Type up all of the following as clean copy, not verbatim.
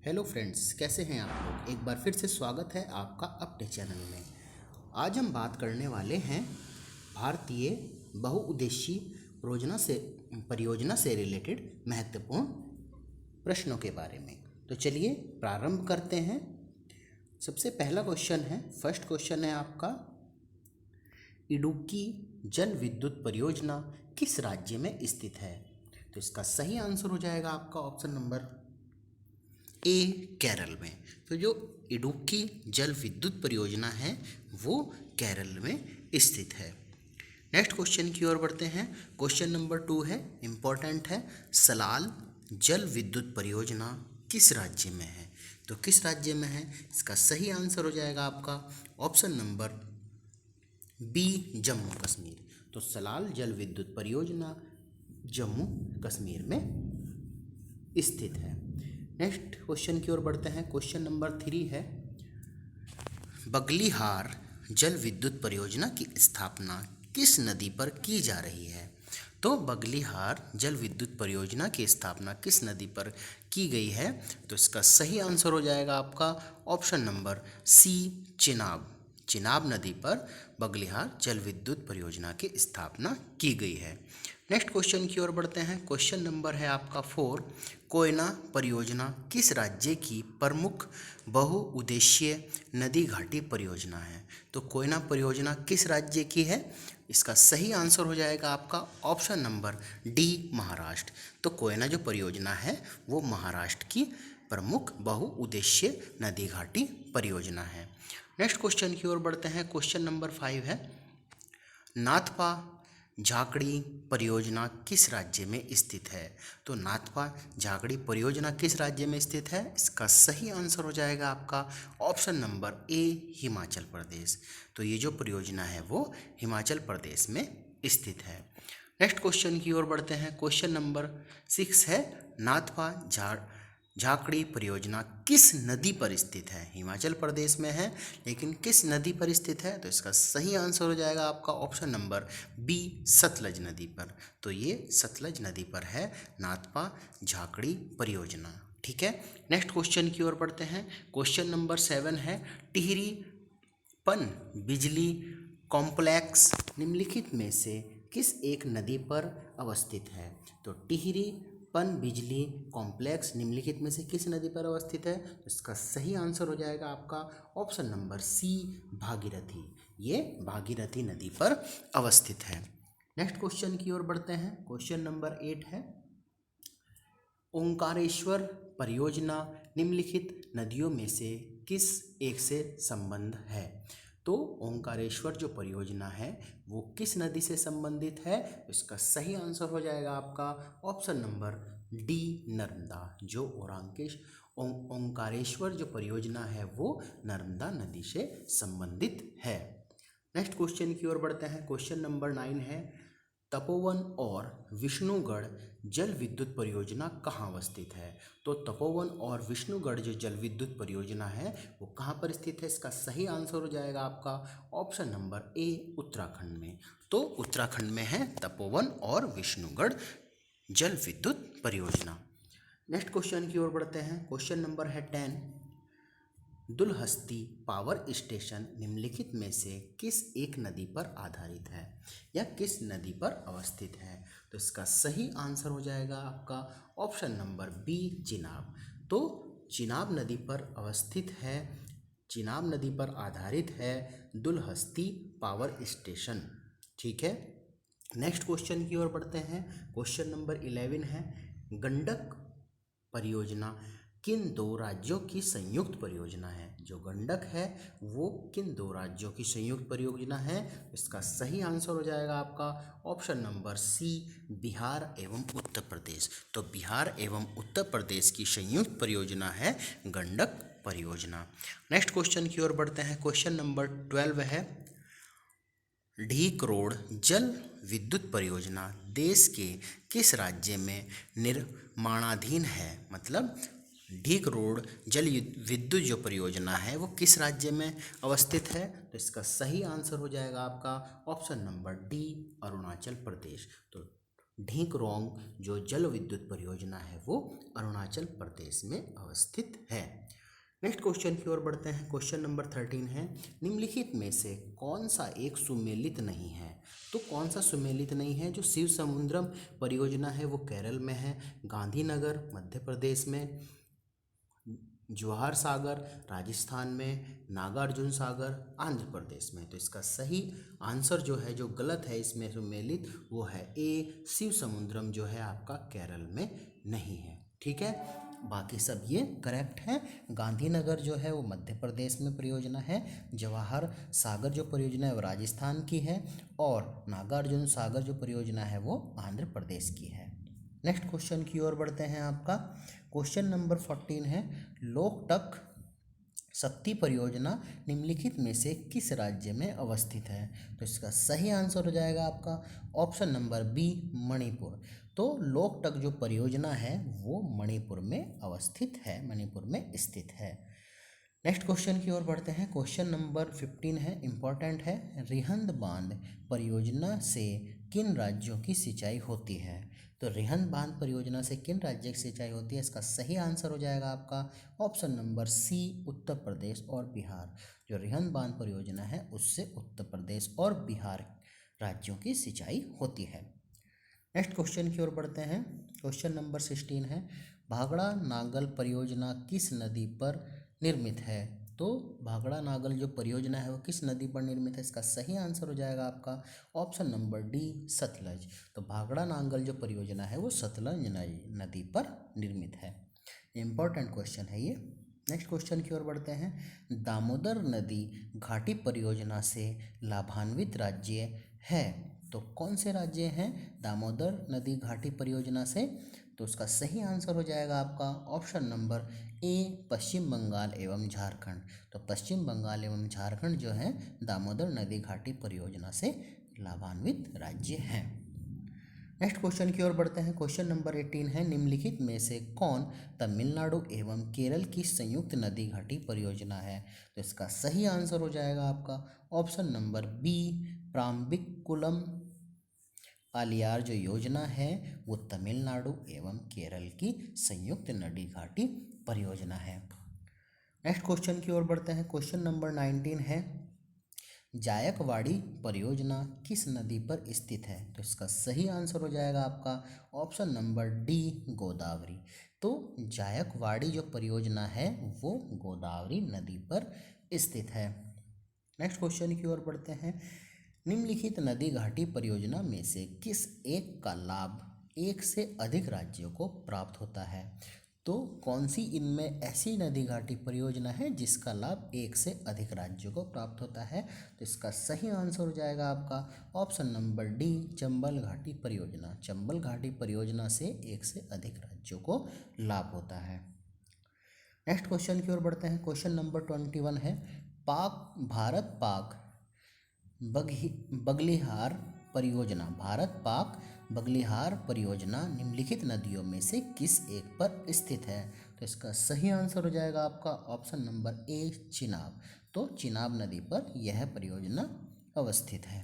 Hello friends, कैसे हैं आप लोग। एक बार फिर से स्वागत है आपका अपने चैनल में। आज हम बात करने वाले हैं भारतीय बहुउद्देशीय परियोजना से रिलेटेड महत्वपूर्ण प्रश्नों के बारे में। तो चलिए प्रारंभ करते हैं। सबसे पहला क्वेश्चन है, फर्स्ट क्वेश्चन है आपका, इडुक्की जल विद्युत परियोजना किस राज्य में स्थित है। तो इसका सही आंसर हो जाएगा आपका ऑप्शन नंबर ए, केरल में। तो जो इडुक्की जल विद्युत परियोजना है वो केरल में स्थित है। नेक्स्ट क्वेश्चन की ओर बढ़ते हैं। क्वेश्चन नंबर 2 है, इम्पोर्टेंट है, सलाल जल विद्युत परियोजना किस राज्य में है। तो किस राज्य में है, इसका सही आंसर हो जाएगा आपका option number B, Jammu Kashmir. तो सलाल जल विद्युत परियोजना जम्मू कश्मीर में स्थित है। नेक्स्ट क्वेश्चन की ओर बढ़ते हैं। क्वेश्चन नंबर 3 है, बगलिहार जल विद्युत परियोजना की स्थापना किस नदी पर की जा रही है। तो बगलिहार जल विद्युत परियोजना की स्थापना किस नदी पर की गई है। तो इसका सही आंसर हो जाएगा आपका option number C, Chenab. Chenab नदी पर बगलिहार जल विद्युत परियोजना की स्थापना की गई है। नेक्स्ट क्वेश्चन की ओर बढ़ते हैं। क्वेश्चन नंबर है आपका 4, कोयना परियोजना किस राज्य की प्रमुख बहुउद्देशीय नदी घाटी परियोजना है। तो कोयना परियोजना किस राज्य की है, इसका सही आंसर हो जाएगा आपका ऑप्शन नंबर डी, महाराष्ट्र। तो कोयना जो परियोजना है वो महाराष्ट्र की प्रमुख बहुउद्देशीय नदी घाटी परियोजना है। नेक्स्ट क्वेश्चन की ओर बढ़ते हैं। क्वेश्चन नंबर 5 है, नाथपा झाकड़ी परियोजना किस राज्य में स्थित है। तो नाथपा झाकड़ी परियोजना किस राज्य में स्थित है, इसका सही आंसर हो जाएगा आपका option number A, Himachal Pradesh. तो ये जो परियोजना है वो हिमाचल प्रदेश में स्थित है। नेक्स्ट क्वेश्चन की ओर बढ़ते हैं। क्वेश्चन नंबर 6 है, नाथपा झाकड़ी परियोजना किस नदी पर स्थित है। हिमाचल प्रदेश में है लेकिन किस नदी पर स्थित है। तो इसका सही आंसर हो जाएगा आपका ऑप्शन नंबर बी, सतलज नदी पर। तो ये सतलज नदी पर है नाथपा झाकड़ी परियोजना। ठीक है। नेक्स्ट क्वेश्चन की ओर बढ़ते हैं। क्वेश्चन नंबर 7 है, टिहरी पन बिजली कॉम्प्लेक्स निम्नलिखित में से किस एक नदी पर अवस्थित है। तो टिहरी पन बिजली कॉम्प्लेक्स निम्नलिखित में से किस नदी पर अवस्थित है। तो इसका सही आंसर हो जाएगा आपका ऑप्शन नंबर सी, भागीरथी। ये भागीरथी नदी पर अवस्थित है। नेक्स्ट क्वेश्चन की ओर बढ़ते हैं। क्वेश्चन नंबर 8 है, ओंकारेश्वर परियोजना निम्नलिखित नदियों में से किस एक से संबंध है। तो ओंकारेश्वर जो परियोजना है वो किस नदी से संबंधित है। इसका सही आंसर हो जाएगा आपका ऑप्शन नंबर डी, नर्मदा। जो ओंकारेश्वर जो परियोजना है वो नर्मदा नदी से संबंधित है। नेक्स्ट क्वेश्चन की ओर बढ़ते हैं। क्वेश्चन नंबर 9 है, तपोवन और विष्णुगढ़ जल विद्युत परियोजना कहाँ अवस्थित है। तो तपोवन और विष्णुगढ़ जो जल विद्युत परियोजना है वो कहाँ पर स्थित है। इसका सही आंसर हो जाएगा आपका ऑप्शन नंबर ए, उत्तराखंड में। तो उत्तराखंड में है तपोवन और विष्णुगढ़ जल विद्युत परियोजना। नेक्स्ट क्वेश्चन की ओर बढ़ते हैं। क्वेश्चन नंबर है 10, दुलहस्ती पावर स्टेशन निम्नलिखित में से किस एक नदी पर आधारित है या किस नदी पर अवस्थित है। तो इसका सही आंसर हो जाएगा आपका ऑप्शन नंबर बी, चिनाब। तो चिनाब नदी पर अवस्थित है, चिनाब नदी पर आधारित है दुलहस्ती पावर स्टेशन। ठीक है। नेक्स्ट क्वेश्चन की ओर बढ़ते हैं। क्वेश्चन नंबर 11 है, गंडक परियोजना किन दो राज्यों की संयुक्त परियोजना है। जो गंडक है वो किन दो राज्यों की संयुक्त परियोजना है। इसका सही आंसर हो जाएगा आपका ऑप्शन नंबर सी, बिहार एवं उत्तर प्रदेश। तो बिहार एवं उत्तर प्रदेश की संयुक्त परियोजना है गंडक परियोजना। नेक्स्ट क्वेश्चन की ओर बढ़ते हैं। क्वेश्चन नंबर 12 है, ढीक रोड जल विद्युत परियोजना देश के किस राज्य में निर्माणाधीन है। मतलब ढीक रोड जल विद्युत जो परियोजना है वो किस राज्य में अवस्थित है। तो इसका सही आंसर हो जाएगा आपका option number D, Arunachal Pradesh. तो ढींकरोंग जो जल विद्युत परियोजना है वो अरुणाचल प्रदेश में अवस्थित है। नेक्स्ट क्वेश्चन की ओर बढ़ते हैं। क्वेश्चन नंबर 13 है, निम्नलिखित में से कौन सा एक सुमेलित नहीं है? तो कौन सा सुमेलित नहीं है? जो शिव समुद्रम परियोजना है वो केरल में है, गांधीनगर मध्य प्रदेश में, जवाहर सागर राजस्थान में, नागार्जुन सागर आंध्र प्रदेश में। तो इसका सही आंसर जो है, जो गलत है इसमें सुमेलित, वो है ए, शिव समुद्रम जो है आपका केरल में नहीं है। ठीक है, बाकी सब ये करेक्ट है। गांधीनगर जो है वो मध्य प्रदेश में परियोजना है, जवाहर सागर जो परियोजना है वो राजस्थान की है, और नागार्जुन सागर जो परियोजना है वो आंध्र प्रदेश की है। नेक्स्ट क्वेश्चन की ओर बढ़ते हैं। आपका क्वेश्चन नंबर 14 है, लोकटक शक्ति परियोजना निम्नलिखित में से किस राज्य में अवस्थित है? तो इसका सही आंसर हो जाएगा आपका ऑप्शन नंबर बी, मणिपुर। तो लोकटक जो परियोजना है वो मणिपुर में अवस्थित है, मणिपुर में स्थित है। नेक्स्ट क्वेश्चन की ओर बढ़ते हैं। क्वेश्चन नंबर 15 है, इंपॉर्टेंट है, रिहंद बांध परियोजना से किन राज्यों की सिंचाई होती है? तो रिहंद बांध परियोजना से किन राज्य की सिंचाई होती है? इसका सही आंसर हो जाएगा आपका ऑप्शन नंबर सी, उत्तर प्रदेश और बिहार। जो रिहंद बांध परियोजना है उससे उत्तर प्रदेश और बिहार राज्यों की सिंचाई होती है। नेक्स्ट क्वेश्चन की ओर बढ़ते हैं। क्वेश्चन नंबर 16 है, भाखड़ा नागल परियोजना किस नदी पर निर्मित है? तो भाखड़ा नागल जो परियोजना है वो किस नदी पर निर्मित है? इसका सही आंसर हो जाएगा आपका ऑप्शन नंबर डी, सतलज। तो भाखड़ा नागल जो परियोजना है वो सतलज नदी पर निर्मित है। इम्पोर्टेंट क्वेश्चन है ये। नेक्स्ट क्वेश्चन की ओर बढ़ते हैं। दामोदर नदी घाटी परियोजना से लाभान्वित राज्य है? तो कौन से राज्य हैं दामोदर नदी घाटी परियोजना से? तो उसका सही आंसर हो जाएगा आपका ऑप्शन नंबर ए, पश्चिम बंगाल एवं झारखंड। तो पश्चिम बंगाल एवं झारखंड जो है दामोदर नदी घाटी परियोजना से लाभान्वित राज्य हैं। नेक्स्ट क्वेश्चन की ओर बढ़ते हैं। क्वेश्चन नंबर 18 है, निम्नलिखित में से कौन तमिलनाडु एवं केरल की संयुक्त नदी घाटी परियोजना है? तो इसका सही आंसर हो जाएगा आपका ऑप्शन नंबर बी, प्राम्बिकुलम आलियार जो योजना है वो तमिलनाडु एवं केरल की संयुक्त नदी घाटी परियोजना है। नेक्स्ट क्वेश्चन की ओर बढ़ते हैं। क्वेश्चन नंबर 19 है, जायकवाड़ी परियोजना किस नदी पर स्थित है? तो इसका सही आंसर हो जाएगा आपका ऑप्शन नंबर डी, गोदावरी। तो जायकवाड़ी जो परियोजना है वो गोदावरी नदी पर स्थित है। नेक्स्ट क्वेश्चन की ओर बढ़ते हैं। निम्नलिखित नदी घाटी परियोजना में से किस एक का लाभ एक से अधिक राज्यों को प्राप्त होता है? तो कौन सी इनमें ऐसी नदी घाटी परियोजना है जिसका लाभ एक से अधिक राज्यों को प्राप्त होता है? तो इसका सही आंसर हो जाएगा आपका ऑप्शन नंबर डी, चंबल घाटी परियोजना। चंबल घाटी परियोजना से एक से अधिक राज्यों को लाभ होता है। नेक्स्ट क्वेश्चन की ओर बढ़ते हैं। क्वेश्चन नंबर 21 है, भारत पाक बगलिहार परियोजना, भारत पाक बगलिहार परियोजना निम्नलिखित नदियों में से किस एक पर स्थित है? तो इसका सही आंसर हो जाएगा आपका ऑप्शन नंबर ए, चिनाब। तो चिनाब नदी पर यह परियोजना अवस्थित है।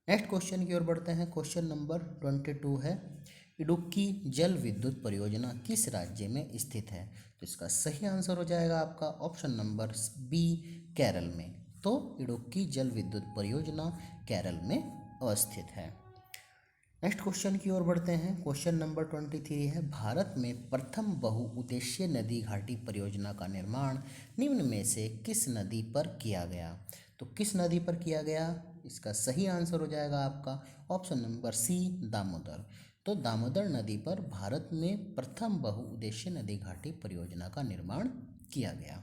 नेक्स्ट क्वेश्चन की ओर बढ़ते हैं। क्वेश्चन नंबर 22 है, इडुक्की जल विद्युत परियोजना किस राज्य में स्थित है? तो इसका सही आंसर हो जाएगा आपका ऑप्शन नंबर बी, केरल में। तो इडुक्की जल विद्युत परियोजना केरल में अवस्थित है। नेक्स्ट क्वेश्चन की ओर बढ़ते हैं। क्वेश्चन नंबर 23 है, भारत में प्रथम बहुउद्देशीय नदी घाटी परियोजना का निर्माण निम्न में से किस नदी पर किया गया? तो किस नदी पर किया गया? इसका सही आंसर हो जाएगा आपका ऑप्शन नंबर सी, दामोदर। तो दामोदर नदी पर भारत में प्रथम बहुउद्देशीय नदी घाटी परियोजना का निर्माण किया गया।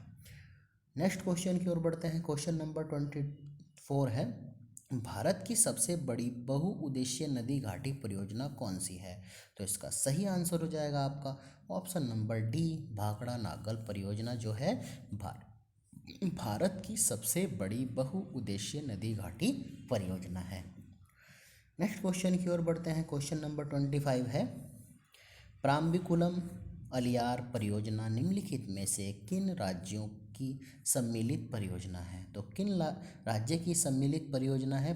नेक्स्ट क्वेश्चन की ओर बढ़ते हैं। क्वेश्चन नंबर 24 है, भारत की सबसे बड़ी बहुउद्देशीय नदी घाटी परियोजना कौन सी है? तो इसका सही आंसर हो जाएगा आपका option number D, Bhakra Nangal परियोजना जो है भारत की सबसे बड़ी बहुउद्देशीय नदी घाटी परियोजना है। नेक्स्ट क्वेश्चन की ओर बढ़ते हैं। क्वेश्चन नंबर 25 है, प्राम्बिकुलम अलियार परियोजना निम्नलिखित में से किन राज्यों की सम्मिलित परियोजना है? तो किन राज्य की सम्मिलित परियोजना है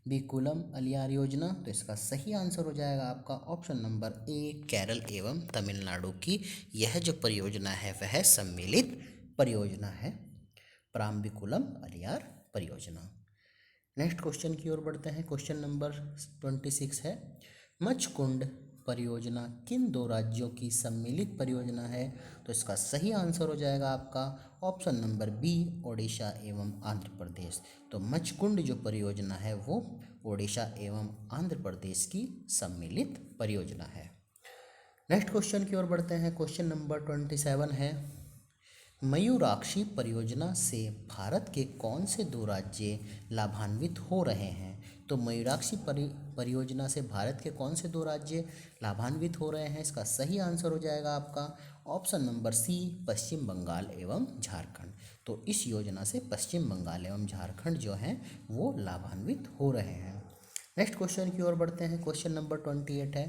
बी कुलम अलियार योजना, तो इसका सही आंसर हो जाएगा आपका ऑप्शन नंबर ए केरल एवं तमिलनाडु की यह जो परियोजना है वह सम्मिलित परियोजना है, प्राम्बिकुलम अलियार परियोजना। नेक्स्ट क्वेश्चन की ओर बढ़ते हैं। क्वेश्चन नंबर 26 है, मचकुंड परियोजना किन दो राज्यों की सम्मिलित परियोजना है? तो इसका सही आंसर हो जाएगा आपका ऑप्शन नंबर बी ओडिशा एवं आंध्र प्रदेश। तो मचकुंड जो परियोजना है वो ओडिशा एवं आंध्र प्रदेश की सम्मिलित परियोजना है। नेक्स्ट क्वेश्चन की ओर बढ़ते हैं। क्वेश्चन नंबर 27 है, मयूराक्षी परियोजना से भारत के कौन से दो राज्य लाभान्वित हो रहे हैं? तो मयूराक्षी परियोजना से भारत के कौन से दो राज्य लाभान्वित हो रहे हैं? इसका सही आंसर हो जाएगा आपका ऑप्शन नंबर सी पश्चिम बंगाल एवं झारखंड। तो इस योजना से पश्चिम बंगाल एवं झारखंड जो हैं वो लाभान्वित हो रहे हैं। नेक्स्ट क्वेश्चन की ओर बढ़ते हैं। क्वेश्चन नंबर 28 है,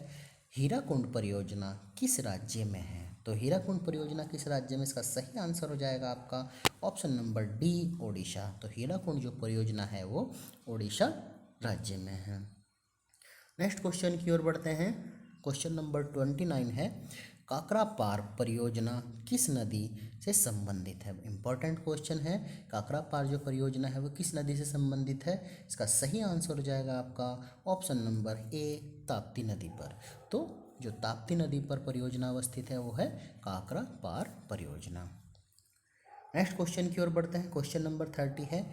हीराकुंड परियोजना किस राज्य में है? तो हीराकुंड परियोजना किस राज्य में? इसका सही आंसर हो जाएगा आपका ऑप्शन नंबर डी ओडिशा। तो हीराकुंड जो परियोजना है वो ओडिशा राज्य में है। नेक्स्ट क्वेश्चन की ओर बढ़ते हैं। क्वेश्चन नंबर 29 है, काकरापार परियोजना किस नदी से संबंधित है? इंपॉर्टेंट क्वेश्चन है। काकरापार जो परियोजना है वो किस नदी से संबंधित है? इसका सही आंसर हो जाएगा आपका ऑप्शन नंबर ए ताप्ती नदी पर। तो जो ताप्ती नदी पर परियोजना अवस्थित है वो है काकरापार परियोजना। नेक्स्ट क्वेश्चन की ओर बढ़ते हैं। क्वेश्चन नंबर 30 है,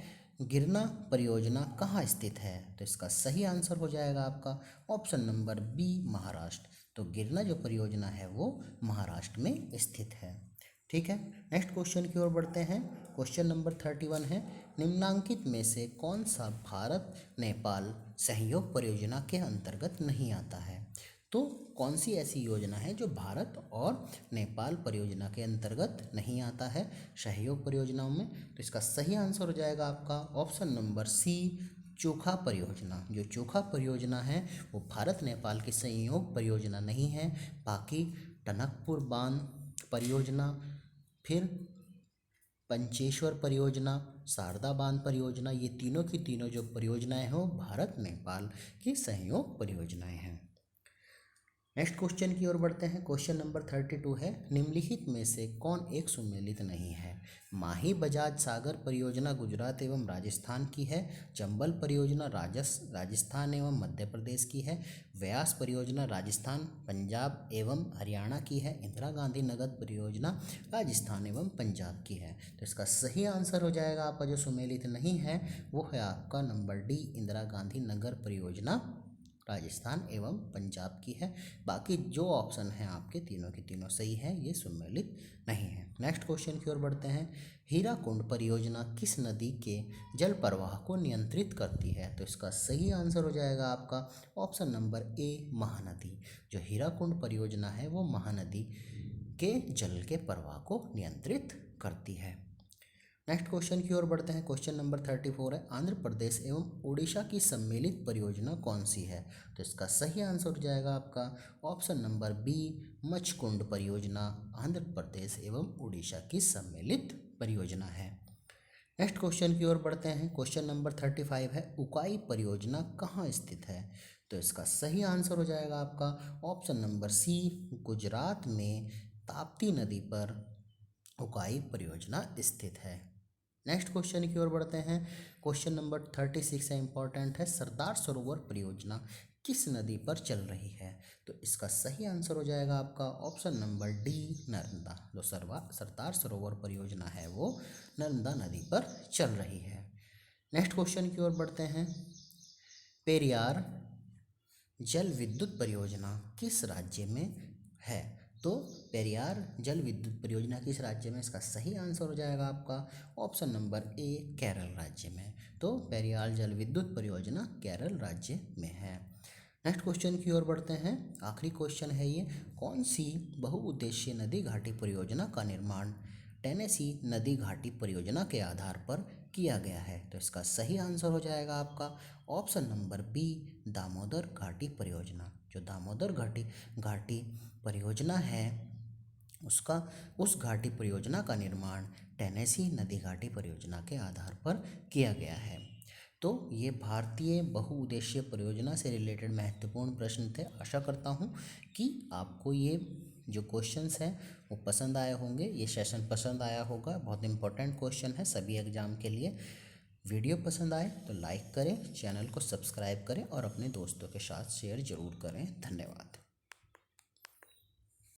गिरना परियोजना कहाँ स्थित है? तो इसका सही आंसर हो जाएगा आपका ऑप्शन नंबर बी महाराष्ट्र। तो गिरना जो परियोजना है वो महाराष्ट्र में स्थित है। ठीक है, नेक्स्ट क्वेश्चन की ओर बढ़ते हैं। क्वेश्चन नंबर 31 है, निम्नांकित में से कौन सा भारत नेपाल सहयोग परियोजना के अंतर्गत नहीं आता है? तो कौन सी ऐसी योजना है जो भारत और नेपाल परियोजना के अंतर्गत नहीं आता है सहयोग परियोजनाओं में? तो इसका सही आंसर हो जाएगा आपका ऑप्शन नंबर सी चोखा परियोजना। जो चोखा परियोजना है वो भारत नेपाल की संयोग परियोजना नहीं है। बाकी टनकपुर बांध परियोजना, फिर पंचेश्वर परियोजना, शारदा बांध परियोजना, ये तीनों की तीनों जो परियोजनाएं हैं वो भारत नेपाल की सहयोग परियोजनाएं हैं। नेक्स्ट क्वेश्चन की ओर बढ़ते हैं। क्वेश्चन नंबर 32 है, निम्नलिखित में से कौन एक सुमेलित नहीं है? माही बजाज सागर परियोजना गुजरात एवं राजस्थान की है। चंबल परियोजना राजस्थान एवं मध्य प्रदेश की है। व्यास परियोजना राजस्थान पंजाब एवं हरियाणा की है। इंदिरा गांधी नगद परियोजना राजस्थान एवं पंजाब की है। तो इसका सही आंसर हो जाएगा आपका जो सुमेलित नहीं है वो है आपका नंबर डी इंदिरा गांधी नगर परियोजना राजस्थान एवं पंजाब की है। बाकी जो ऑप्शन हैं आपके तीनों के तीनों सही है, ये सम्मिलित नहीं है। नेक्स्ट क्वेश्चन की ओर बढ़ते हैं। हीराकुंड परियोजना किस नदी के जल प्रवाह को नियंत्रित करती है? तो इसका सही आंसर हो जाएगा आपका ऑप्शन नंबर ए महानदी। जो हीराकुंड परियोजना है वो महानदी के जल के प्रवाह को नियंत्रित करती है। नेक्स्ट क्वेश्चन की ओर बढ़ते हैं। क्वेश्चन नंबर 34 है, आंध्र प्रदेश एवं उड़ीसा की सम्मिलित परियोजना कौन सी है? तो इसका सही आंसर हो जाएगा आपका ऑप्शन नंबर बी मचकुंड परियोजना आंध्र प्रदेश एवं उड़ीसा की सम्मिलित परियोजना है। नेक्स्ट क्वेश्चन की ओर बढ़ते हैं। क्वेश्चन नंबर 35 है, उकाई परियोजना कहाँ स्थित है? तो इसका सही आंसर हो जाएगा आपका ऑप्शन नंबर सी गुजरात में ताप्ती नदी पर उकाई परियोजना स्थित है। नेक्स्ट क्वेश्चन की ओर बढ़ते हैं। क्वेश्चन नंबर 36 है, इंपॉर्टेंट है, सरदार सरोवर परियोजना किस नदी पर चल रही है? तो इसका सही आंसर हो जाएगा आपका ऑप्शन नंबर डी नर्मदा। जो सरदार सरोवर परियोजना है वो नर्मदा नदी पर चल रही है। नेक्स्ट क्वेश्चन की ओर बढ़ते हैं। पेरियार जल विद्युत परियोजना किस राज्य में है? तो पेरियार जल विद्युत परियोजना किस राज्य में? इसका सही आंसर हो जाएगा आपका ऑप्शन नंबर ए केरल राज्य में। तो पेरियार जल विद्युत परियोजना केरल राज्य में है। नेक्स्ट क्वेश्चन की ओर बढ़ते हैं। आखिरी क्वेश्चन है ये, कौन सी बहुउद्देशीय नदी घाटी परियोजना का निर्माण टेनेसी नदी घाटी परियोजना के आधार पर किया गया है? तो इसका सही आंसर हो जाएगा आपका ऑप्शन नंबर बी दामोदर घाटी परियोजना। जो दामोदर घाटी परियोजना है उस घाटी परियोजना का निर्माण टेनेसी नदी घाटी परियोजना के आधार पर किया गया है। तो ये भारतीय बहुउद्देशीय परियोजना से रिलेटेड महत्वपूर्ण प्रश्न थे। आशा करता हूँ कि आपको ये जो क्वेश्चंस हैं वो पसंद आए होंगे, ये सेशन पसंद आया होगा। बहुत इंपॉर्टेंट क्वेश्चन है सभी एग्जाम के लिए। वीडियो पसंद आए तो लाइक करें, चैनल को सब्सक्राइब करें और अपने दोस्तों के साथ शेयर ज़रूर करें। धन्यवाद।